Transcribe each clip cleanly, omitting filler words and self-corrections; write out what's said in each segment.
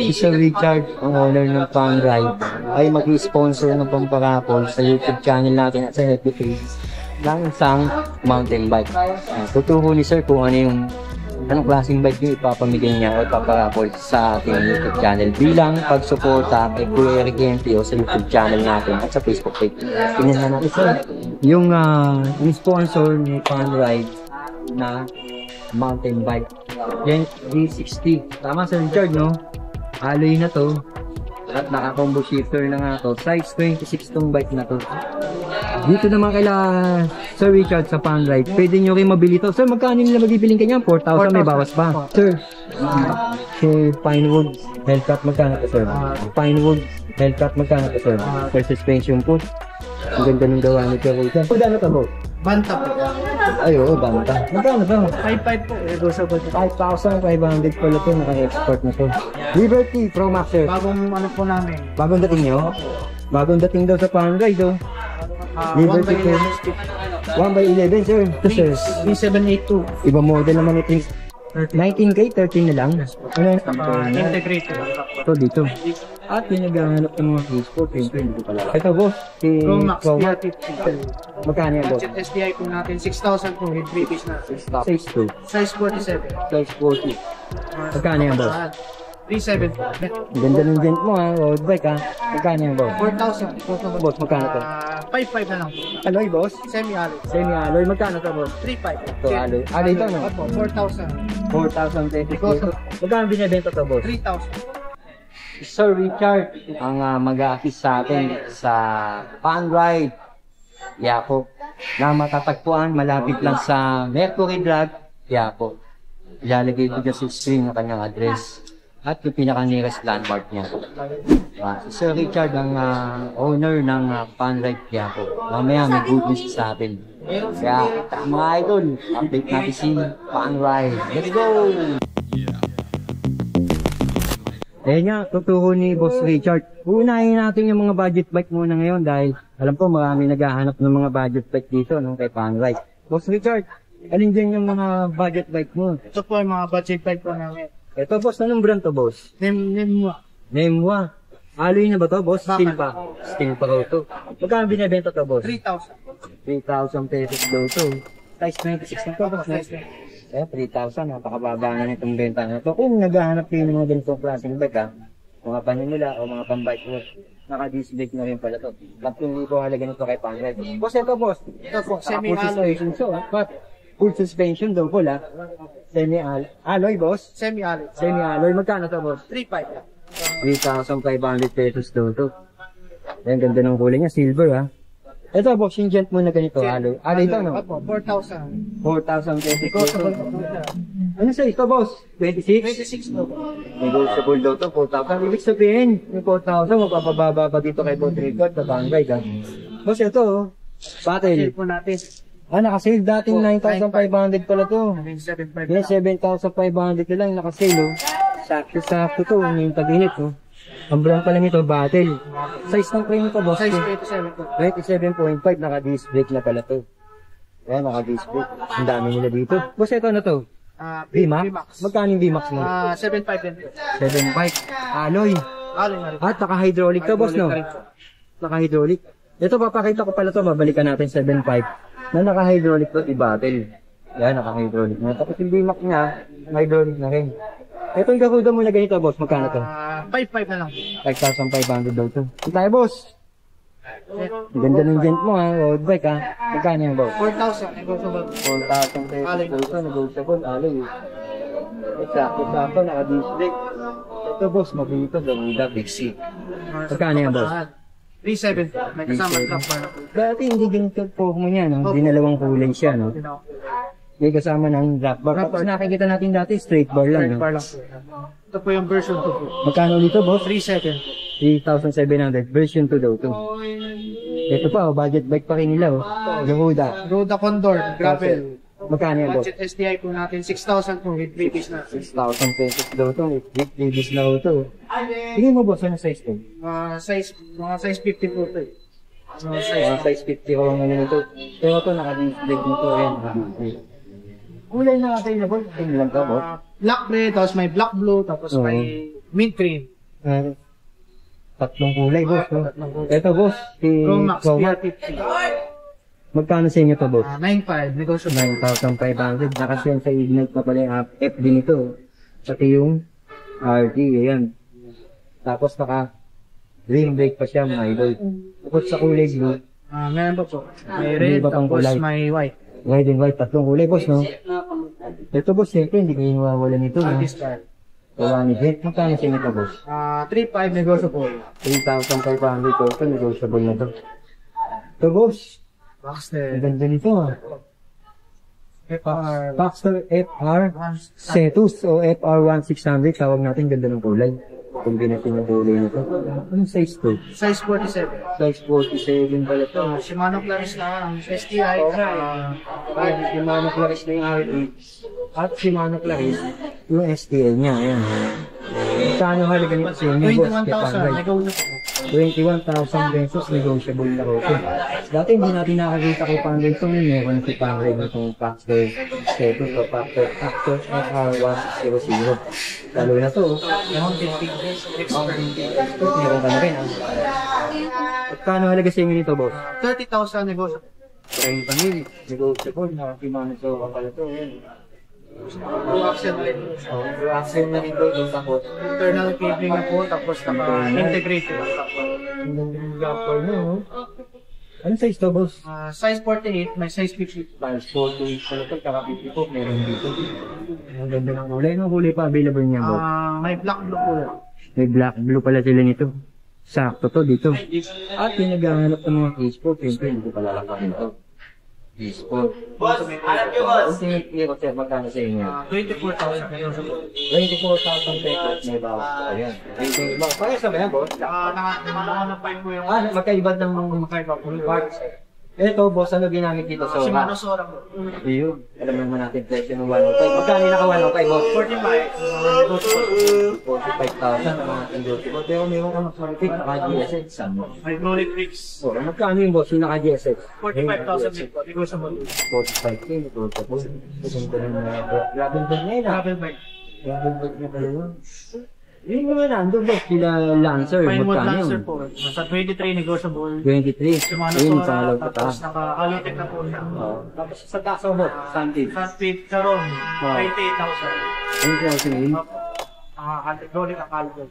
Si Sir Richard, ang owner ng Fun Ride, ay mag-sponsor ng pamparapol sa YouTube channel natin at sa FB page ng isang mountain bike. Tuturo ni Sir kung anong klaseng bike yung ipapamigay niya o ipaparapol sa ating YouTube channel bilang pagsuporta kay Kuya Eric NTO sa YouTube channel natin at sa Facebook page. Tingnan natin Sir, yung sponsor ni Fun Ride na mountain bike. Yan, D60. Tama Sir Richard, no? Alloy na to. At naka-combo shifter na nga to. Size 26 tong bike na to. Dito naman kaila Sir Richard sa Fun Ride. Pwede nyo rin mabili to. Sir, magkano nila magibiling kanya? 4,000 may bawas pa. Sir, Pinewood Hellcat magkano to Sir? Pinewood Hellcat magkano to Sir? For suspension po. Ang ganda ng gawa ni Kuya Richard. Magkano to po? Banta po. Ay, oo, banta. Magkano to? 5,500 po. Ego sa budget. 5,500 pala to. Naka-export na to. Liberty Pro Max Sir. Bagong ano po namin. Bagong dating nyo? Bagong dating daw sa Fun Ride oh. 1x11 1x11 sir. Ito sir. B782. Iba model naman ito. 19K, 13 na lang. Ano yung Integrated. ito dito. At pinaghahanap ng mga transport. Ito boss. Si Pro Max Pro Max. DR50. Magkano yan boss? Budget SDI po natin 6,000 po with 3 piece na. Size 2. Size 47. Size 40. Magkano yan boss? 3,700 po. Ang ganda ng vent mo ha. Road bike ha. Magkano yan boss? 4,000. Boss, magkano to? 5,500 na lang po. Alloy boss? Semi-alloy. Semi-alloy. Magkano to boss? 3,500. Ito alloy. Alloy ito no? Opo, 4,000. 4,000 pesos. Magkano binibenta to boss? 3,000. Sir Richard ang mag-a-assist sa atin sa Fun Ride Yapo na matatagpuan malapit lang sa Mercury Drive Yapo. Ilalagay ko dyan sa screen ng kanyang address at yung pinaka-nearest landmark niya. Si Sir Richard ang owner ng Fun Ride Yapo. Mamaya may good news sa atin. Kaya mga idol, update natin si Fun Ride. Let's go! Ayan nga, tuturo ni Boss Richard. Unahin natin yung mga budget bike muna ngayon dahil alam ko marami naghahanap ng mga budget bike dito kay Fun Ride. Boss Richard, alin din yung mga budget bike mo? Ito po yung mga budget bike po namin. Ito boss, anong brand to boss? Nemwa. Nemwa. Alloy na ba to boss? Bakal. Steel pa. Steel pa raw to. Magkano binibenta to boss? 3,000. 3,000 pesos daw to. Size 26 na to boss. Size 3,000, napakababa na nitong benta na ito. Kung naghahanap kayo ng mga ganitong klaseng bike mga paninula o mga pambike mo, naka-disc brake na rin pala to. 10,000 halaga nito kay Fun Ride. Boss, ito boss. Ito po, Semi-alloy. Full suspension daw po Semi-alloy boss. Semi-alloy. Semi-alloy. Magkano to boss? 3,500. 3,500 pesos daw to. Ayan, ganda ng kulay niya. Silver ha. Ito boss, yung gent mo na ganito. Alloy. Alloy ito no? Opo, 4,000. 4,000 pesos daw to. Ano sa ito boss? 26? 26 po. Negotiable daw to, 4,000. Ibig sabihin, yung 4,000, magpapababa pa dito kay Boss Richard sa Fun Ride ha. Boss, ito battle. Sale po natin. Nakasale dating 9,500 pala to. 7,500. Yan, 7,500 na lang nakasale Sakto to, yung tag-init Ang brand pala nito, battle. Size ng frame ito boss. Size 27 po. 27.5, naka-disc brake na pala to. Ayan, naka-disc brake. Ang dami nila dito. Boss, ito na to. VMAX? Magkano yung VMAX mo? 7,500 din po. 7.5. Alloy. Alloy na rin. At naka-hydraulic to boss no? Naka-hydraulic. Ito, papakita ko pala to, babalikan natin 7.5. Na naka-hydraulic to, i-battle. Yan, naka-hydraulic na. Tapos yung VMAX niya, hydraulic na rin. Ito yung garuda mo na ganito boss, magkano to? 5,500 na lang. 5,500 daw to. Ito tayo boss. Ang ganda ng vent mo road bike Magkano yung boss? 4,000. Negotiable. 4,000 pesos daw to, negotiable, alloy. Sakto, naka-disc brake. Ito boss, mabili to, garuda, Big C. Magkano yung boss? 3,700. May kasama trap bar na po. Dati hindi ganito po mo niya, no? Dinalawang kulay siya, no? May kasama ng drop bar. Tapos nakikita natin dati, straight bar lang, no? Straight bar lang po. Ito po yung version 2 po. Magkano dito, boss? 3,700. 3,700. Version 2 daw to. Ito pa, budget bike pa rin nila, Garuda. Roda Condor, gravel. Magkano yan, boss? Budget SDI po natin, 6,000 po with previous na. 6,000 pesos daw to. Previous na to. Tingin mo, boss, ano size to? Mga size 50 po ito Mga size 50 ko ang ano nito. Pero ito, naka-display nito. Ayan, kulay na available. Tingin lang to, boss. Black red, tapos may black blue, tapos may Mint green. Tatlong kulay, boss. No? Ito, boss. Si Pro Max Promax. PR50. Magkano sa inyo to, boss? 9.5, negotiable. 9,500. Nakasyan sa Ignite na pala yung FD nito. Pati yung RD, ayan. Tapos ring brake pa siya, mga idol. Bukod sa kulay blue, Meron pa po. May May red, iba pang tapos kulay. may white. red and white, tatlong kulay, boss, no? Ito, boss, siyempre, hindi kayo mawawala nito, no? This card. Gawa ni Jet. Magkano sa inyo to, boss? 3.5, negotiable. 3,500 to. Ito, negotiable na to. Ito, boss. Ang Baxter. ganda nito, ah. FR. Baxter FR Cetus o FR1600, tawag natin, ganda ng kulay. Kombinasyon ng kulay nito. Anong size to? Size 47. Size 47 pala to. Shimano Claris na ang STI. Kahit Shimano Claris na yung RH at Shimano Claris yung STL niya. Ayan. Saan yung halaga nito sa inyo, boss? 21,000, negotiable. 21,000 pesos, negotiable na ko. Dati hindi natin nakakita kay Pangray itong meron si Pangray nitong Factor Cetus o Factor FR100. Lalo na to. Mountain Peak. Meron ka na rin. Magkano halaga sa inyo nito, boss? 30,000, negotiable. 30,000, negotiable. Nakakimano sa pala to. Ayan. Axle rin. Axle na nito yung takot. Internal cabling na po, tapos naka-integrated. Yung gapper na, no? Ano size to, boss? Size 48, may size 50. Size 48 pala to, kaka 50 po, meron dito. Ang ganda ng kulay. Anong kulay pa available niya, boss? May black blue po. May black blue pala sila nito. Sakto to dito. At yung naghahanap ng mga case po, siyempre hindi ko pala lakarin to. Case po. Boss, alam nyo boss. Hindi ko sir, magkano sa inyo? 24,000 kayo sa 24,000 pesos may bawas. Ayan. Parang sa yan, boss? Nakahanapay po yung Magkaiba ng magkaiba po yung parts. Ito, boss, ano ginamit dito? Shimano Sora po. Iyon. Alam naman natin presyo ng 105. Magkano naka 105, boss? 45. 45,000 ang mga convertible. Pero meron kang sorry, naka-GSX. Hydraulic rigs. Oh, magkano yung boss yung naka-GSX? 45,000 din po. Negotiable. 45K, negotiable. Pupunta ng gravel bag na yun. Gravel bike. Gravel bag na pala yun. Yun naman nandun, boss. Sila Lancer. Pinewood Magkano Lancer yun? po. Nasa 23 negotiable. 23. Shimano Ayun, Sora, sa loob pa. tapos naka-alotech na po siya. Tapos sa taso mo, Santi. Front feet, Charon, 28,000. Ayun siya sinigin. Hydraulic ang alcohol.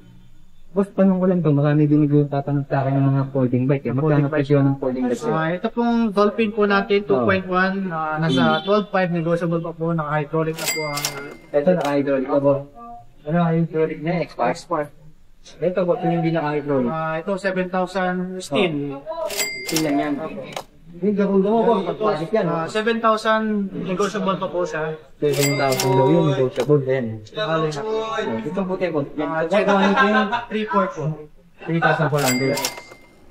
Boss, panong ko lang to, marami binigyan tatanong sa akin ng mga folding bike. Eh. Magkano Folding bike. presyo ng folding bike? Ito pong Dolphin po natin, 2.1, nasa 12.5 negotiable pa po, naka-hydraulic na po ang Ito, naka-hydraulic ka, boss. Ano, hydraulic na, X-Park. export. Ito, boss, yung hindi naka-hydraulic. Ito 7,000 steel. Ilan yan? Yung garuda mo, boss, pagpasok yan. 7,000 negotiable pa po siya. 7,000 daw yun, negotiable din. Nakali na. Dito puti, boss. Check Ito, ano yun? 3-4 po. 3,400.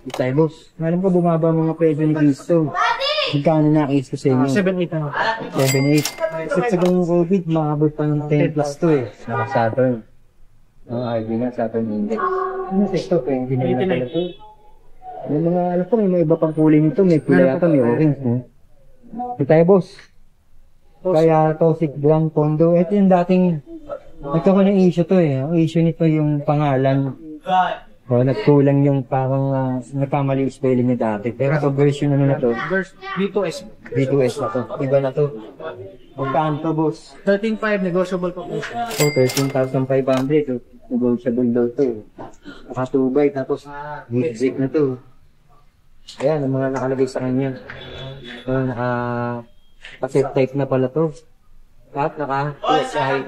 Itay, boss. Alam ko, bumaba mga presyo ni Cristo. Magkano na Cristo sa inyo? 7-8 na. 7-8. Kasi sa ganung COVID, makabot pa ng 10 plus 2 eh. Naka-Saturn. RV nga, Saturn Index. Ano sa ito? 29 na pala ito. May mga, alam ko, may mga iba pang kulay nito. May kulay ata, may orange. Ito tayo, boss. Kaya Tosik Grand Pondo. Ito yung dating, nagkaroon ng issue to eh. Ang issue nito yung pangalan. O, nagkulang yung parang nagkamali yung spelling niya dati. Pero ito version ano na to? B2S. B2S na to. Iba na to. Magkaan to, boss? 13.5 negotiable pa po siya. Oh, 13,500. Negotiable daw to. Nakatubay, tapos music na to. Ayan, ang mga nakalagay sa kanya. Cassette type na pala to. At naka-PSI.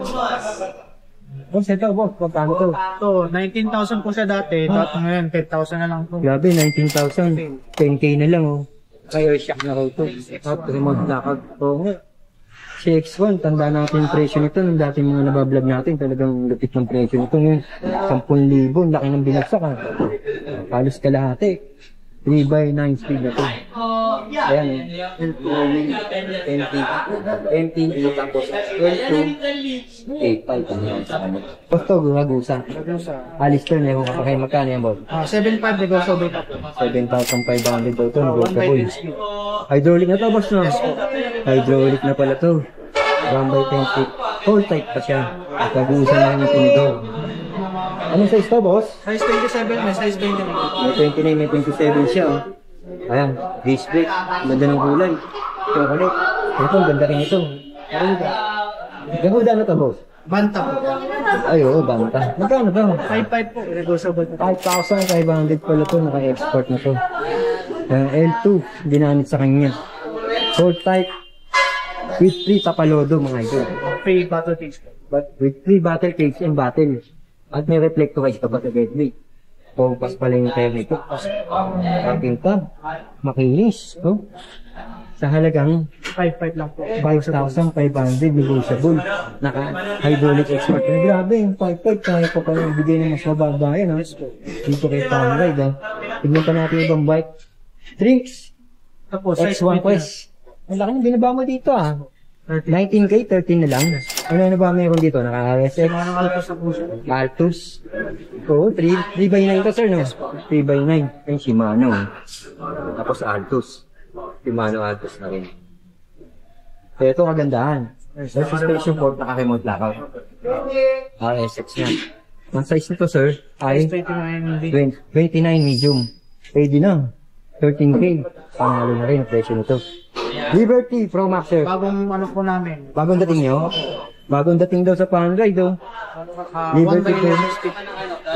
Boss, ito, boss. Magkano to? Ito, 19,000 po siya dati. Dati ngayon, 10,000 na lang po. Grabe, 19,000. 10K na lang, oh. Kaya shock na raw to. At remote lakad. Oo nga. Si X1, tanda natin yung presyo nito. Nung dati mga nabablog natin, talagang lupit ng presyo nito. Ngayon, 10,000. Laki ng binagsak, ha. Halos kalahati. 3x9 speed na to. Ayan, MT tapos 12 8.5. Basta gumagusa. Alistair, meron ka pa kayo. Magkano yan, Bob? 7.5 negotiable pa po. 7,500 daw ito. Negotiable. Hydraulic na to, boss, no? Hydraulic na pala to. 1x20. Full type pa siya. Nagkagusa na yung tinidor. Anong size to, boss? Size 27, may size 29. May 29, may 27 siya, oh. Ayan, display. Ganda ng kulay. Chocolate. Ito, ganda rin ito. Gahuda na to, boss? Banta po. Ay, oo, banta. Magkano ba? 5.5 po, negotiable po. 5,500 pala to, naka-export na to. L2, ginamit sa kanya. Short type, with free tapalodo, mga ito. Free battle case po. But with free battle case and battle. At may reflectorize pa ba sa gateway? Focus pala yung tayo nito. Aking tab, makinis, no? Sa halagang 5.5 lang po. 5,500 negotiable. Naka-hydraulic export. Grabe, yung 5.5 kaya ko pa ibigay ng mas mababa yan, ha? Dito kay Powerride, ha? Tignan pa natin ibang bike. Drinks. Tapos, size X1 Quest. Ang laki ng binaba mo dito, ha? 19K, 13 na lang. Ano ba meron dito? Naka-RSX? Anong altos sa puso? Altus. Oo, 3x9 to, sir, no? 3x9. Yung Shimano. Tapos Altus. Shimano Altus na rin. So, ito kagandahan. Suspension port, naka-remote lockout. RSX na. Ang size nito, sir, ay Size 29. 29 medium. Pwede na. 13K. Panalo na rin ang presyo nito. Liberty Pro Max, sir. Bagong ano po namin. Bagong dating nyo? Bagong dating daw sa Powerride, oh. 1 Liberty by Pro 11 speed.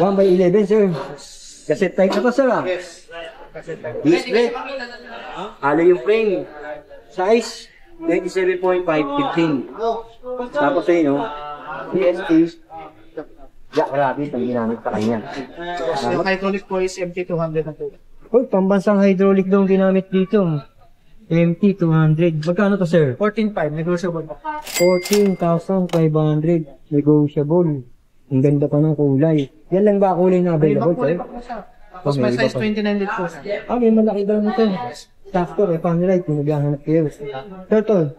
1x11, sir. Cassette type na to, sir, ah. Yes. Kasi tayo. Display. Halo yung frame. Size, 27.5, 15. Tapos ayun, no? PST. Jack Rabbit ang ginamit sa kanya. Yung hydraulic po is MT200 na po. Uy, pambansang hydraulic daw ang ginamit dito. MT200. Magkano to, sir? 14.5, negotiable po. 14,500. Negotiable. Ang ganda pa ng kulay. Yan lang ba kulay na May available, ibang kulay sir? pa po siya. Tapos may size 29 din po siya. Ah, may malaki daw nito. Sakto, eh, Powerride, kung naghahanap kayo. Turtle.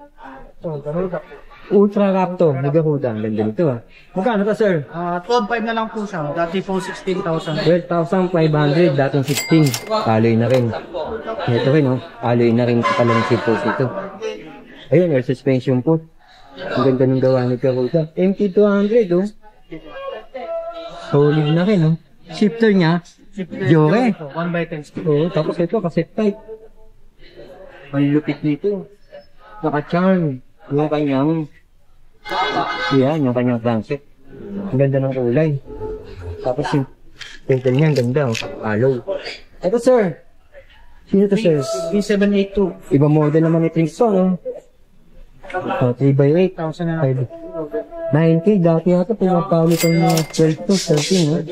So, ganun ka po. Ultra Raptor. Nagahuda. Ang ganda nito, ah. Magkano to, sir? 12.5 na lang po siya. Dati po 16,000. 12,500, dating 16. Alloy na rin. Ito rin, oh. Alloy na rin pala ng seatpost ito. Ayun, air suspension po. Ang ganda ng gawa ni Karuta. MT200, oh. Solid na rin, oh. Shifter niya, Joke. 1 by 10 speed. Oo, tapos ito, cassette type. Ang lupit nito. Naka-charm. Yung kanyang, yan, yung kanyang crankshaft. Ang ganda ng kulay. Tapos yung pedal niya, ang ganda, oh. Aloy. Ito, sir. Sino to, sir? B782. Iba model naman ito yung song, oh. 3x8. 1,000 na lang. 9K, dati yata pinapawit ang mga 12 to 13, ha?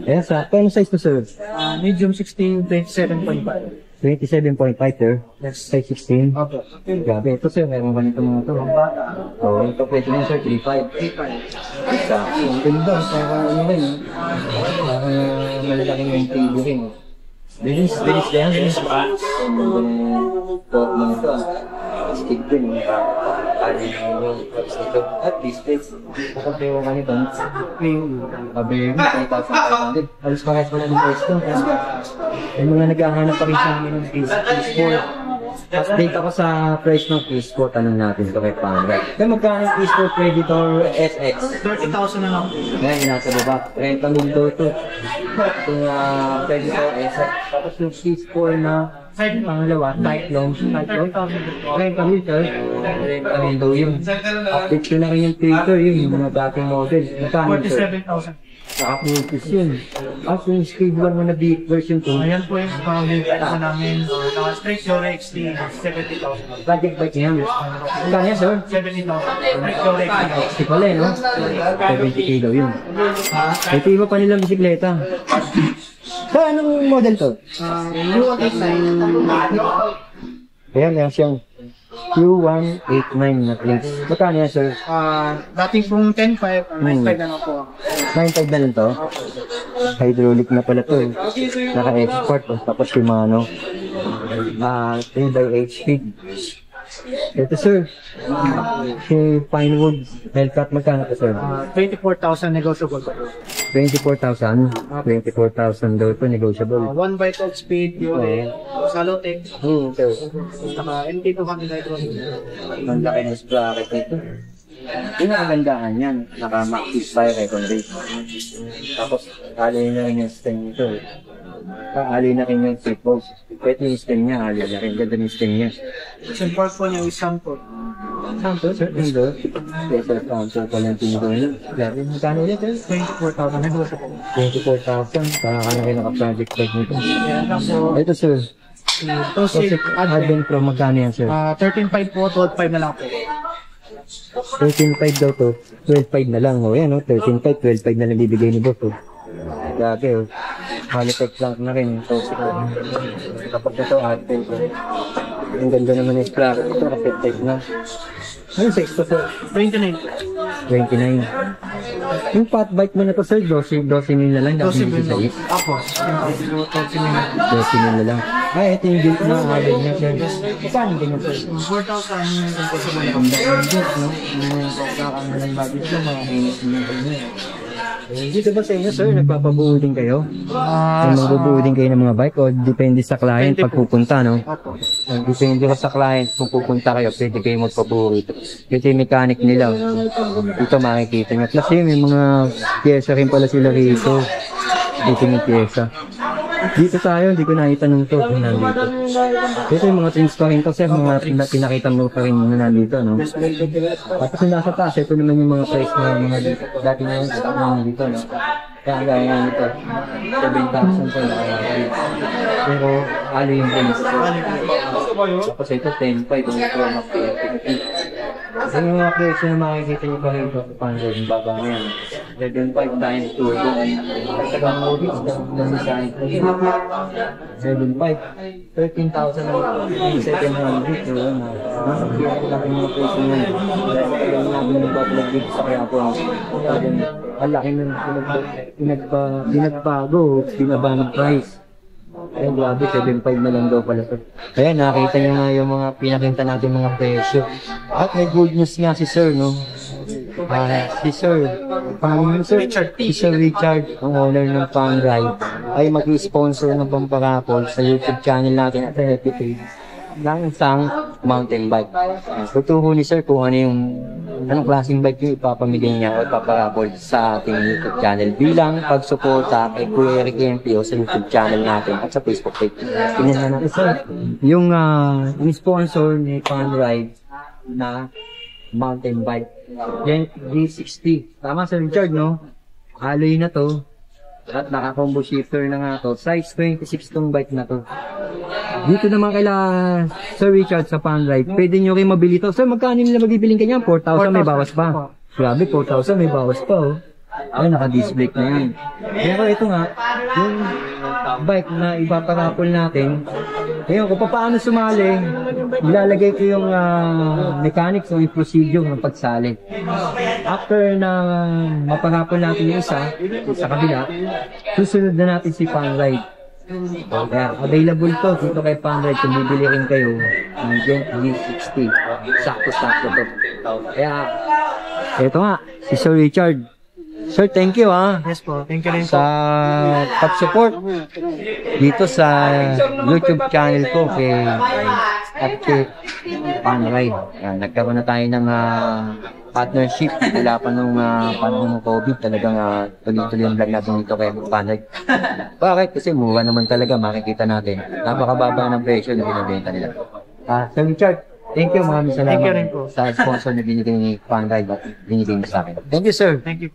Ayan, sa pen size to, sir? Medium 16, 27.5. 27.5, sir. Yes. Size 16. Okay. Grabe, ito, sir. Meron ganito mga to. Oo, ito pwede nyo, sir. 3.5. Sa, ang ganda. Para ano rin, para malalaking yung TV rin. Bilis na yan. Bilis ba? Port mo nito, ah. Stick din, ali yung props nito. At display. Kapag yung kanito, abay, 3,500. Alos parehas mo na ng price to. Yung mga naghahanap pa rin sa amin ng PS4. Update ako sa price ng PS4. Tanong natin ito kay Panga. Kaya magkano yung PS4 Predator SX? 30,000 na lang. Ngayon, nasa baba. 30,000 to. Itong Predator SX. Tapos yung PS4 na Side pangalawa, Cyclone. 30,000, sir. 30,000 daw yun. Update ko na rin yung Twitter, yun, yung mga dating model. Magkano, sir? 47,000. Naka-focus yun. At yung Speed 1 mo na beat version 2, Ayan po yung pang-hintay po namin. Straight Zero XT, 70,000. budget bike niya. Magkano yan, sir? 70,000. Straight Zero XT. Si pala, no? 70K daw yun. Ito iba pa nilang bisikleta. Sir, anong model to? U189. Ayan, yan siyang Q189 na links. Magkano yan, sir? Dating pong 10.5, 9.5 na lang po. 9.5 na lang to. Hydraulic na pala to. Naka-export. Tapos Shimano. 3x8 speed. Ito, sir. Si Pinewood Hellcat, magkano to, sir? 24,000 negotiable po. 24,000. 24,000 daw ito, negotiable. 1 by 12 speed, Yuri, Salotec, Ito. saka MT200 hydraulic. Ang laki ng sprocket nito. Yung nakagandahan yan, naka-max fire recon rate. Tapos, alay na rin yung stem nito. Alay na rin yung seat post. Ito yung stem niya, alay na rin. Ganda yung stem niya. Simple po niya is sample. Sample, sir, ito. Special sample pa lang tinito nyo. Grabe, magkano ulit, sir? 24,000 negosyo po. 24,000. Kaya ka na rin naka-project bag nito. Yan lang po. Ito, sir. Ito si Advent Pro, magkano yan, sir? 13.5 po, 12.5 na lang po. 13.5 daw to. 12.5 na lang. O yan, 13.5, 12.5 na lang bibigay ni boss. Grabe, o. Halitech lang na rin. Kapag ito, Advent Pro. Ang ganda naman yung splash. Ito, kapit type na. Ano sa ito, sir? 29. 29. Yung fat bike mo na to, sir, 12 mil na lang. 12 mil sa is. Apo. 12 minutes. 12 mil na lang. Ay, ito yung guilt na alay niya, sir. Saan ganyan, sir? 4,000 yung po sa mga. Ang guilt, no? Nakakano ng budget mo, mga kinis niya. Dito ba sa inyo, sir, nagpapabuo din kayo? Magbubuo din kayo ng mga bike o depende sa client pag pupunta, no? Apo. Depende ko sa client kung pupunta kayo, pwede kayo magpabuo ito. Ito yung mechanic nila. Ito makikita nyo. Plus yun, may mga pyesa rin pala sila rito. Dito yung pyesa. Dito tayo, hindi ko nakita nung to kung nandito. Ito yung mga things pa rin to, sir, mga pinakita mo pa rin na nandito, no? Tapos yung nasa taas, ito naman yung mga price na mga dati na yung dito, no? Kaya ang gaya nga nito, 7,000 po na pero ano yung price? Tapos ito, 10,500, yung Chroma yung mga presyo na makikita nyo pa rin ito, paano yung baba mo yan? 7,500 times 2, at saka movies, dami sa ito. 7,500, 13,000 ang 700, yun. Nasa kaya ko lang yung mga presyo nyo. Dahil namin nagbabalag dito sa kaya po. Ang laki ng pinagbago, binaba ng price. Ayun, grabe, 7.5 na lang daw pala ito. Kaya nakita niyo nga yung mga pinakita natin mga presyo. At may good news nga si Sir, no? Si Sir, pangalan mo, Sir? Si Sir Richard, ang owner ng Fan Ride, ay mag-sponsor ng pamparapol sa YouTube channel natin at sa FB page ng isang mountain bike. Tuturo ni Sir kung ano yung anong klaseng bike yung ipapamigay niya o ipaparapol sa ating YouTube channel bilang pagsuporta kay Kuya Eric MPO sa YouTube channel natin at sa Facebook page. Tingnan natin, Sir, yung sponsor ni Fan Ride na mountain bike. Yan, G60. Tama, Sir Richard, no? Alloy na to. At naka-combo shifter na nga to. Size 26 tong bike na to. Dito naman kaila Sir Richard sa Fan Ride. Pwede nyo rin mabili to. Sir, magkano nila magibiling kanya? 4,000 may bawas pa. Grabe, 4,000 may bawas pa, oh. Ay, naka-display na yan. Pero ito nga, yung bike na ipaparapol natin, ngayon, kung paano sumali, ilalagay ko yung mechanics o yung procedure ng pagsali. After na maparapol natin yung isa, sa kabila, susunod na natin si Fan Ride. Kaya, available to dito kay Fan Ride kung bibili rin kayo ng Gent G60. Sakto-sakto to. Kaya, ito nga, si Sir Richard. Sir, thank you, ha. Yes po, thank you rin po. Sa pag-support dito sa YouTube channel ko kay Fan Ride. Nagkaroon na tayo ng partnership wala pa nung panahon ng COVID. Talagang tuloy-tuloy yung vlog natin dito kay Fan Ride. Bakit? Kasi mura naman talaga, makikita natin. Napakababa ng presyo na binibenta nila. Sir Richard, thank you, maraming salamat. Thank you rin po. Sa sponsor na binigay ni Fan Ride at binigay mo sa akin. Thank you, sir. Thank you.